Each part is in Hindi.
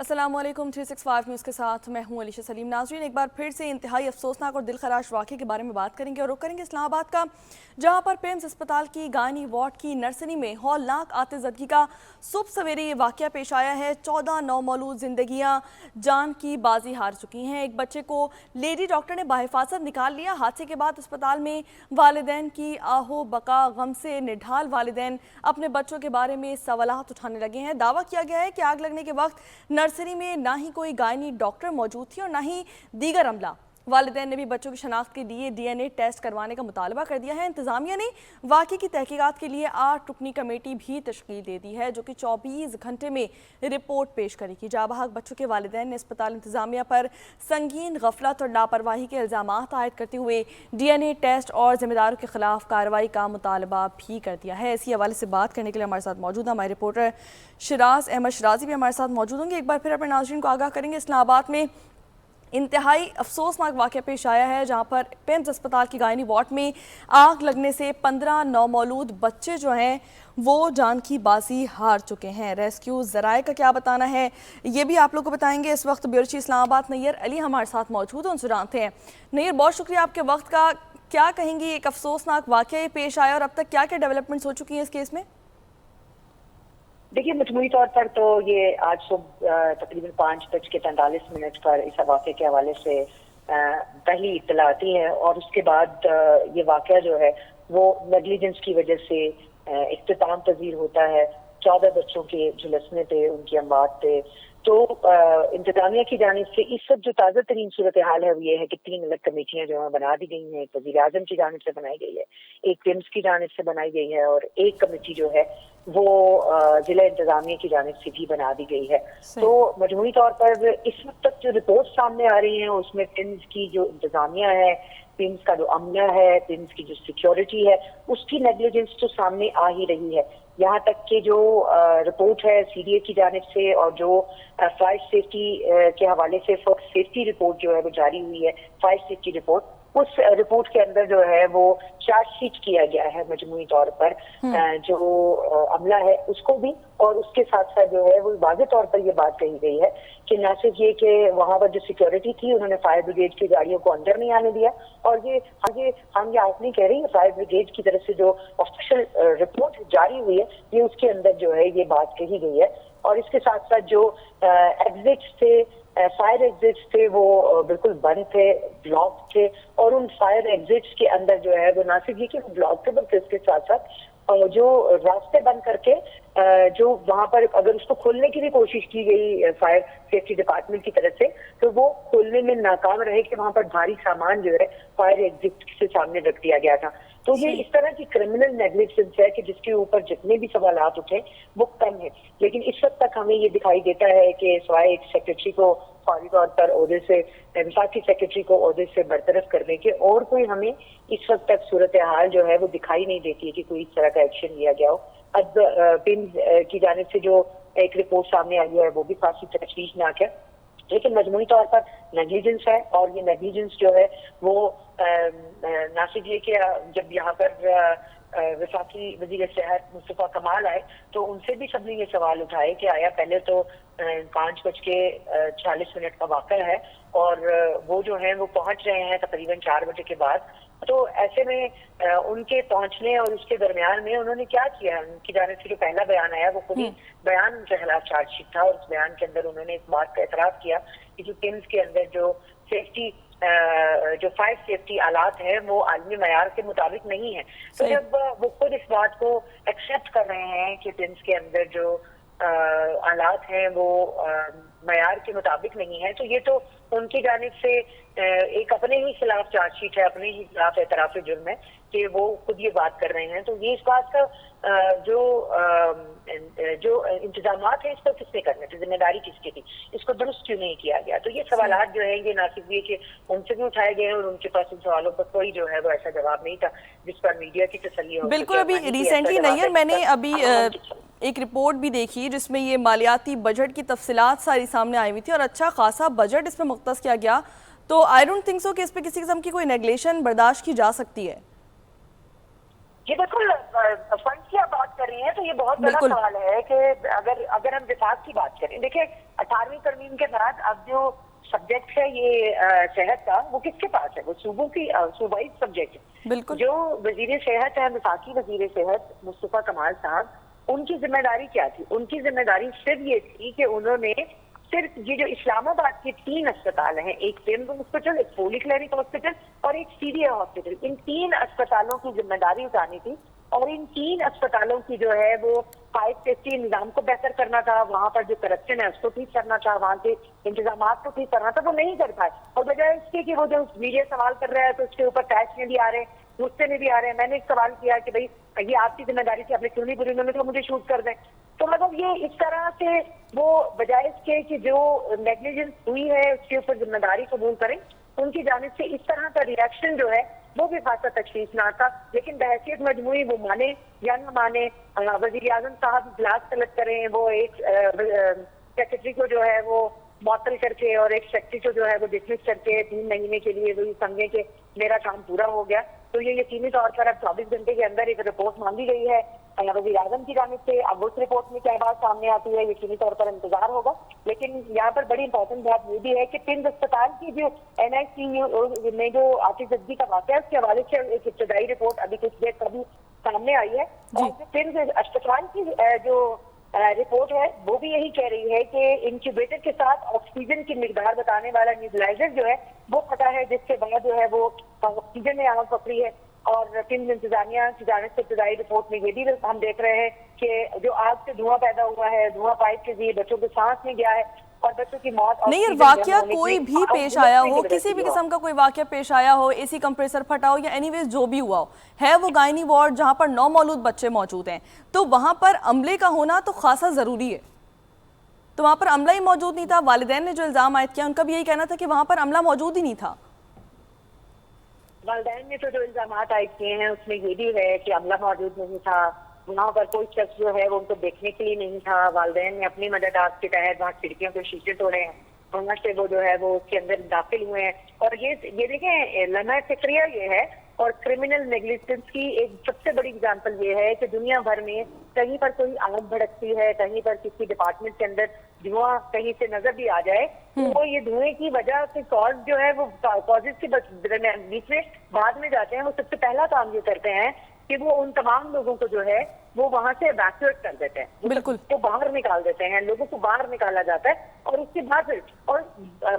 अस्सलामुअलैकुम 365 न्यूज़ के साथ मैं हूं अलीशा सलीम। नाज़रीन, एक बार फिर से इंतहाई अफसोसनाक और दिलखराश वाक़े के बारे में बात करेंगे और रुख करेंगे इस्लामाबाद का, जहां पर पेम्स अस्पताल की गायनी वार्ड की नर्सरी में हौलनाक आतिज़दगी का सुबह सवेरे ये वाक़या पेश आया है। 14 नौमौलूद जिंदगियां जान की बाजी हार चुकी हैं। एक बच्चे को लेडी डॉक्टर ने बाहिफाजत निकाल लिया। हादसे के बाद अस्पताल में वालिदैन की आहो बका गम से निढाल वालिदैन अपने बच्चों के बारे में सवालात उठाने लगे हैं। दावा किया गया है कि आग लगने के वक्त नर्सरी में ना ही कोई गायनी डॉक्टर मौजूद थी और ना ही दीगर अमला। वालिदैन ने भी बच्चों की शनाख्त के लिए डीएनए टेस्ट करवाने का मुतालबा कर दिया है। इंतजामिया ने वाक़े की तहकीकात के लिए 8 रुकनी कमेटी भी तश्कील दे दी है, जो कि 24 घंटे में रिपोर्ट पेश करेगी। जाबहक बच्चों के वालिदैन ने अस्पताल इंतजामिया पर संगीन गफलत और लापरवाही के इल्ज़ाम आयद करते हुए डीएनए टेस्ट और जिम्मेदारों के खिलाफ कार्रवाई का मुतालबा भी कर दिया है। इसी हवाले से बात करने के लिए हमारे साथ मौजूद है हमारे रिपोर्टर शिराज अहमद शिराजी भी हमारे साथ मौजूद होंगे। एक बार फिर अपने नाज़रीन को आगाह करेंगे, इस्लामाबाद में इंतहाई अफसोसनाक वाक़या पेश आया है, जहां पर पेम्स अस्पताल की गायनी वार्ड में आग लगने से 15 नौमौलूद बच्चे जो हैं वो जान की बाजी हार चुके हैं। रेस्क्यू ज़राए का क्या बताना है, ये भी आप लोग को बताएंगे। इस वक्त ब्यूरो चीफ इस्लामाबाद नैयर अली हमारे साथ मौजूद हैं, उनसे जानते हैं। नैयर, बहुत शुक्रिया आपके वक्त का। क्या कहेंगी, एक अफसोसनाक वाक़या पेश आया और अब तक क्या क्या डेवलपमेंट्स हो चुकी हैं इस केस में? देखिए, मजमूई तौर पर तो ये आज सुबह तकरीबन 5:43 पर इस वाक़े के हवाले से पहली इत्तला आती है और उसके बाद ये वाक़या जो है वो नेग्लिजेंस की वजह से इख्तिताम पजीर होता है। 14 बच्चों के झुलसने पे, उनकी अमवात पे। तो इंतजामिया की जानिब से इस वक्त जो ताज़ा तरीन सूरत हाल है वो ये है कि 3 अलग कमेटियां जो है बना दी गई हैं। एक वज़ीर आज़म की जानिब से बनाई गई है, एक पेम्स की जानिब से बनाई गई है और एक कमेटी जो है वो जिला इंतजामिया की जानिब से भी बना दी गई है। तो मजमूई तौर पर इस वक्त तक जो रिपोर्ट सामने आ रही है उसमें पेम्स की जो इंतजामिया है, पेम्स का जो अमला है, पेम्स की जो सिक्योरिटी है, उसकी नेग्लिजेंस तो सामने आ ही रही है। यहाँ तक कि जो रिपोर्ट है सीडीए की जानिब से और जो फायर सेफ्टी के हवाले से फर्स्ट सेफ्टी रिपोर्ट जो है वो जारी हुई है, फायर सेफ्टी रिपोर्ट, उस रिपोर्ट के अंदर जो है वो चार्जशीट किया गया है मजमूई तौर पर जो अमला है उसको भी, और उसके साथ साथ जो है वो वाज़ेह तौर पर ये बात कही गई है कि न सिर्फ ये कि वहां पर जो सिक्योरिटी थी उन्होंने फायर ब्रिगेड की गाड़ियों को अंदर नहीं आने दिया, और ये हम ये आप नहीं कह रही, फायर ब्रिगेड की तरफ से जो ऑफिशियल रिपोर्ट जारी हुई है ये उसके अंदर जो है ये बात कही गई है। और इसके साथ साथ जो एग्जिट्स थे, फायर एग्जिट्स थे, वो बिल्कुल बंद थे, ब्लॉक थे, और उन फायर एग्जिट्स के अंदर जो है वो ना सिर्फ ये कि ब्लॉक थे बल्कि इसके साथ साथ जो रास्ते बंद करके जो वहां पर अगर उसको खोलने की भी कोशिश की गई फायर सेफ्टी डिपार्टमेंट की तरफ से, तो वो खोलने में नाकाम रहे कि वहां पर भारी सामान जो है फायर एग्जिट से सामने रख दिया गया था। तो ये इस तरह की क्रिमिनल नेग्लिजेंस है कि जिसके ऊपर जितने भी सवालात उठे वो कम है। लेकिन इस वक्त तक हमें ये दिखाई देता है कि सिवाय एक सेक्रेटरी को फौरी तौर पर ओहदे से, विफाकी सेक्रेटरी को ओहदे से बरतरफ करने के, और कोई हमें इस वक्त तक सूरत हाल जो है वो दिखाई नहीं देती है कि कोई इस तरह का एक्शन लिया गया हो। अब पिन की जानिब से जो एक रिपोर्ट सामने आई है वो भी काफी तशवीशनाक है, लेकिन मजमूई तौर पर नेग्लिजेंस है। और ये नेग्लिजेंस जो है वो ना सिर्फ ये कि जब यहाँ पर वफाकी वजीर सेहत मुस्तफा कमाल आए तो उनसे भी सबने ये सवाल उठाए कि आया पहले तो 5:40 का वाक़या है और वो जो है वो पहुंच रहे हैं तकरीबन 4 बजे के बाद, तो ऐसे में उनके पहुंचने और उसके दरमियान में उन्होंने क्या किया। उनकी जानिब से जो पहला बयान आया वो खुद ही बयान उनके खिलाफ चार्जशीट था, और उस बयान के अंदर उन्होंने इस बात का एतराफ़ किया कि जो टिम्स के अंदर जो सेफ्टी जो फायर सेफ्टी आलात है वो आलमी मयार के मुताबिक नहीं है। तो जब वो खुद इस बात को एक्सेप्ट कर रहे हैं कि टिम्स के अंदर जो आलात हैं वो मयार के मुताबिक नहीं है, तो ये तो उनकी जानिब से एक अपने ही खिलाफ चार्जशीट है, अपने ही खिलाफ एतराफ़ जुर्म है कि वो खुद ये बात कर रहे हैं। तो ये इस बात का जो इंतजामात है इस पर किसने करने थे, जिम्मेदारी किसकी थी, इसको दुरुस्त क्यों नहीं किया गया। तो ये सवालात जो है ये ना सिर्फ ये कि उनसे भी उठाए गए और उनके पास इन सवालों पर कोई जो है वो ऐसा जवाब नहीं था जिस पर मीडिया की तसल्ली हो। बिल्कुल, अभी रिसेंटली नैयर मैंने अभी एक रिपोर्ट भी देखी जिसमें ये मालियाती बजट की तफसीलात सारी सामने आई हुई थी और अच्छा खासा बजट इसमें मुख्तस किया गया, तो आई डोंट थिंक सो कि इस पर किसी किस्म की कोई नेग्लेशन बर्दाश्त की जा सकती है। ये बिल्कुल फंड की आप बात कर रही हैं तो ये बहुत बड़ा सवाल है कि अगर हम विफाक की बात करें, देखिए 18वीं तरमीम के बाद अब जो सब्जेक्ट है ये सेहत का, वो किसके पास है? वो सूबों की सूबाई सब्जेक्ट है। बिल्कुल। जो वजीर सेहत है, वफाकी वजीर सेहत मुस्तफा कमाल साहब, उनकी जिम्मेदारी क्या थी? उनकी जिम्मेदारी सिर्फ ये थी कि उन्होंने सिर्फ ये जो इस्लामाबाद के 3 अस्पताल हैं, एक पेन हॉस्पिटल, एक पोली क्लिनिक हॉस्पिटल और एक सीरिया हॉस्पिटल, इन 3 अस्पतालों की जिम्मेदारी उठानी थी। और इन 3 अस्पतालों की जो है वो फायर सेफ्टी निजाम को बेहतर करना था, वहां पर जो करप्शन है उसको ठीक करना था, वहां के इंतजाम को ठीक करना था, वो नहीं कर पाए। और बजाय इसके कि वो जो मीडिया सवाल कर रहा है तो उसके ऊपर टैक्स में भी आ रहे हैं, गुस्से में भी आ रहे हैं। मैंने एक सवाल किया कि भाई ये आपकी जिम्मेदारी थी, आपने क्यों नहीं पूरी? उन्होंने तो मुझे शूट कर दें। तो मतलब ये इस तरह से वो बजाय इसके कि जो नेग्लिजेंस हुई है उसके ऊपर जिम्मेदारी कबूल करें, उनकी जानिब से इस तरह का रिएक्शन जो है वो भी खासा तशवीशनाक था। लेकिन बहैसियत मजमूई वो माने या न माने, वजीर आजम साहब इजलास तलब करें, वो एक सेक्रेटरी को जो है वो मअतल करके और एक सेक्रेटरी को जो है वो डिसमिस करके 3 महीने के लिए वो समझे कि मेरा काम पूरा हो गया। तो ये यकीनी तौर पर अब 24 घंटे के अंदर एक रिपोर्ट मांगी गई है वज़ीर आज़म की जानिब से। अब उस रिपोर्ट में क्या बात सामने आती है यकीनी तौर पर इंतजार होगा। लेकिन यहाँ पर बड़ी इंपॉर्टेंट बात ये भी है कि पिंड अस्पताल की जो NICU में जो आतिशबाजी का वाक़या है उसके हवाले से एक इब्तदाई रिपोर्ट अभी कुछ देर कभी सामने आई है। और जो पिंड अस्पताल की जो रिपोर्ट है वो भी यही कह रही है कि इंक्यूबेटर के साथ ऑक्सीजन की मिकदार बताने वाला न्यूबलाइजर जो है वो फटा है, जिसके बाद जो है वो ऑक्सीजन में आग पकड़ी है। और पिंड इंतजामिया की जानिब से इब्तदाई रिपोर्ट में ये भी हम देख रहे हैं कि जो आग से धुआं पैदा हुआ है, धुआं पाइप के जरिए बच्चों के सांस में गया है और बच्चों की मौत। नहीं यार, वाकया कोई भी पेश आया हो, किसी भी किस्म का कोई वाकया पेश आया हो, एसी कंप्रेसर फटा हो या एनीवेज जो भी हुआ हो, है वो गायनी वार्ड जहां पर 9 मौलूद बच्चे मौजूद हैं, तो वहां पर अमले का होना तो खासा जरूरी है। तो वहां पर अमला ही मौजूद नहीं था। वालिदैन ने जो इल्जाम आयद किया उनका भी यही कहना था कि वहां पर अमला मौजूद ही नहीं था। वालिदैन ने तो जो इल्जाम आयद किए हैं उसमें ये भी है कि अमला मौजूद नहीं था, वहाँ पर कोई शख्स जो है वो उनको देखने के लिए नहीं था। वालिदैन ने अपनी मदद आप के तहत वहाँ खिड़कियों के शीशे तोड़े हैं, वहाँ से वो जो है वो उसके अंदर दाखिल हुए हैं। और ये देखें लम्हा फिक्रिया ये है और क्रिमिनल नेग्लिजेंस की एक सबसे बड़ी एग्जांपल ये है कि दुनिया भर में कहीं पर कोई आग भड़कती है, कहीं पर किसी डिपार्टमेंट के अंदर धुआं कहीं से नजर भी आ जाए तो वो ये धुएं की वजह से कॉज जो है वो कॉजेज के बीच में बाद में जाते हैं। वो सबसे पहला काम ये करते हैं कि वो उन तमाम लोगों को जो है वो वहां से इवैक्यूएट कर देते हैं, बिल्कुल वो बाहर निकाल देते हैं, लोगों को बाहर निकाला जाता है। और उसके बाद और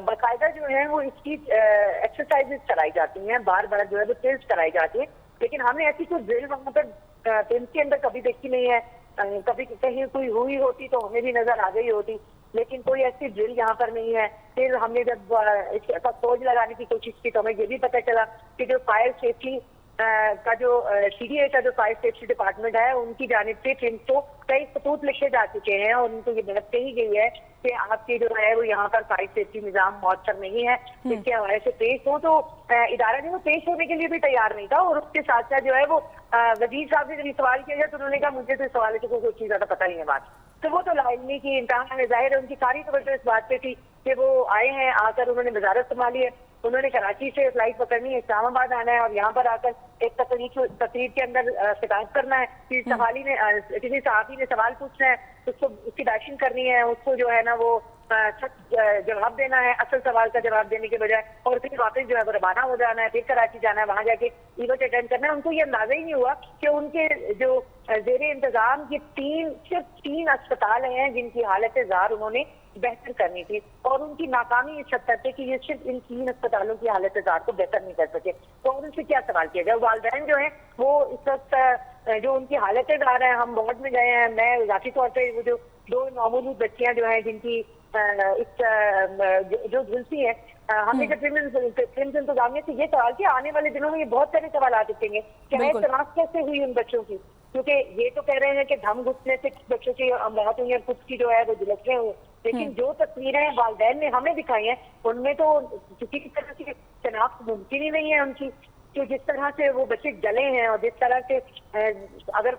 बाकायदा जो है वो इसकी एक्सरसाइजेस कराई जाती हैं, बार बार जो है वो टेस्ट कराई जाती है। लेकिन हमने ऐसी कोई ड्रिल वहां पर फिल्म के अंदर कभी देखी नहीं है। कभी कहीं कोई हुई होती तो हमें भी नजर आ गई होती, लेकिन कोई ऐसी ड्रिल यहाँ पर नहीं है। फिर हमने जब इसका खोज लगाने की कोशिश की तो हमें ये भी पता चला कि जो फायर सेफ्टी का जो CDA का जो फायर सेफ्टी डिपार्टमेंट है उनकी जानिब से फिल्म को कई खतूत लिखे जा चुके हैं और उनको ये बात कही गई है कि आपके जो है वो यहाँ पर फायर सेफ्टी निजाम मौसर नहीं है, इसके हवाले से पेश हो। तो इदारा जो पेश होने के लिए भी तैयार नहीं था। और उसके साथ साथ जो है वो वजीर साहब ने जब सवाल किया गया तो उन्होंने कहा मुझे तो सवाल की कोई चीज ज्यादा पता नहीं है बात। तो वो तो लाइलमी की इंतहा में जाहिर है उनकी सारी तवज्जो इस बात पे थी कि वो आए हैं, आकर उन्होंने वजारत संभाली है, उन्होंने कराची से फ्लाइट पकड़नी है, इस्लामाबाद आना है और यहाँ पर आकर एक तकरीर के अंदर खिताब करना है। किसी सहाफी ने सवाल पूछना है, उसको उसकी डायरेक्शन करनी है, उसको जो है ना वो जवाब देना है असल सवाल का जवाब देने के बजाय, और फिर वापस जो है वो रवाना हो जाना है, फिर कराची जाना है, वहां जाके इवेंट अटेंड करना है। उनको ये अंदाजा ही नहीं हुआ कि उनके जो जेरे इंतजाम ये सिर्फ तीन अस्पताल हैं जिनकी हालत जार उन्होंने बेहतर करनी थी और उनकी नाकामी इस हद तक है कि ये सिर्फ इन 3 अस्पतालों की हालत जार को बेहतर नहीं कर सके। तो उनसे क्या सवाल किया जाए? वालिदैन जो है वो इस वक्त जो उनकी हालतें जार हैं, हम वार्ड में गए हैं, मैं जाती तौर पर वो जो 2 नौमौजूद बच्चियां जो हैं जिनकी जो झुलसी है, हमने जब प्रिम्स इंतजामिया से ये सवाल किया, आने वाले दिनों में ये बहुत सारे सवाल उठेंगे कि तलाश कैसे हुई उन बच्चों की, क्योंकि ये तो कह रहे हैं कि धम घुसने से बच्चों की मौत हुई है, कुछ की जो है वो झुलसें हुई, लेकिन जो तस्वीरें वालिदैन ने हमें दिखाई हैं उनमें तो किसी की तरह की शनाख्त मुमकिन ही नहीं है उनकी, कि जिस तरह से वो बच्चे जले हैं और जिस तरह से अगर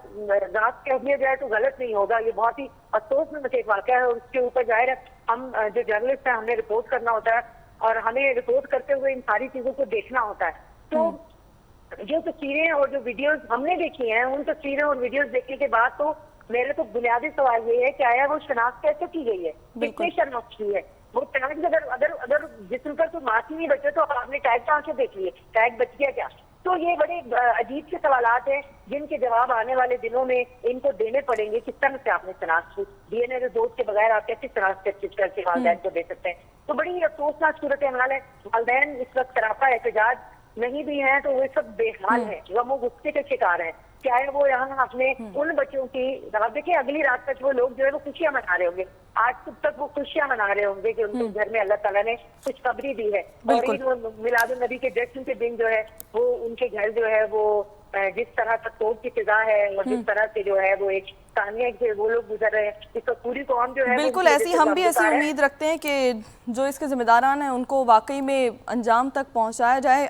रात कह दिया जाए तो गलत नहीं होगा। ये बहुत ही अफसोस में एक वाक़या है और उसके ऊपर जाहिर है हम जो जर्नलिस्ट हैं हमने रिपोर्ट करना होता है और हमें रिपोर्ट करते हुए इन सारी चीजों को देखना होता है। तो जो तस्वीरें और जो वीडियोस हमने देखी हैं उन तस्वीरें और वीडियोस देखने के बाद तो मेरे तो बुनियादी सवाल ये है कि आया वो शनाख्त कैसे की गई है, बिल्कुल। कितनी शनाख्त की है? वो टैग अगर अगर अगर जिसम पर कोई मार्क्स ही नहीं बचे तो आपने टैग कहाँ से देख लिए, टैग बच गया क्या? तो ये बड़े अजीब से सवालात हैं जिनके जवाब आने वाले दिनों में इनको देने पड़ेंगे। किस तरह से आपने शनाख्त, डीएनए रिपोर्ट के बगैर आप कैसे शनाख्त करके वालिदैन को दे सकते हैं? तो बड़ी अफसोसनाक सूरत हाल है। वालिदैन इस वक्त सरापा एहतजाज नहीं भी हैं तो वो सब बेहाल है, गमो गुस्से के शिकार हैं। चाहे वो यहाँ अपने उन बच्चों की, आप देखिए अगली रात तक वो लोग जो है वो खुशियां मना रहे होंगे, आज सुबह तक वो खुशियां मना रहे होंगे कि उनके घर में अल्लाह ताला ने खुशखबरी दी है। और ईद मिलाद नबी के जश्न के दिन जो है वो उनके घर जो है वो जिस तरह का तोड़ की फिजा है और जिस तरह से जो है वो एक तानिया से वो लोग गुजर रहे हैं, इसको पूरी कौम जो है बिल्कुल ऐसी हम भी ऐसी उम्मीद रखते हैं कि जो इसके जिम्मेदारान हैं उनको वाकई में अंजाम तक पहुंचाया जाए।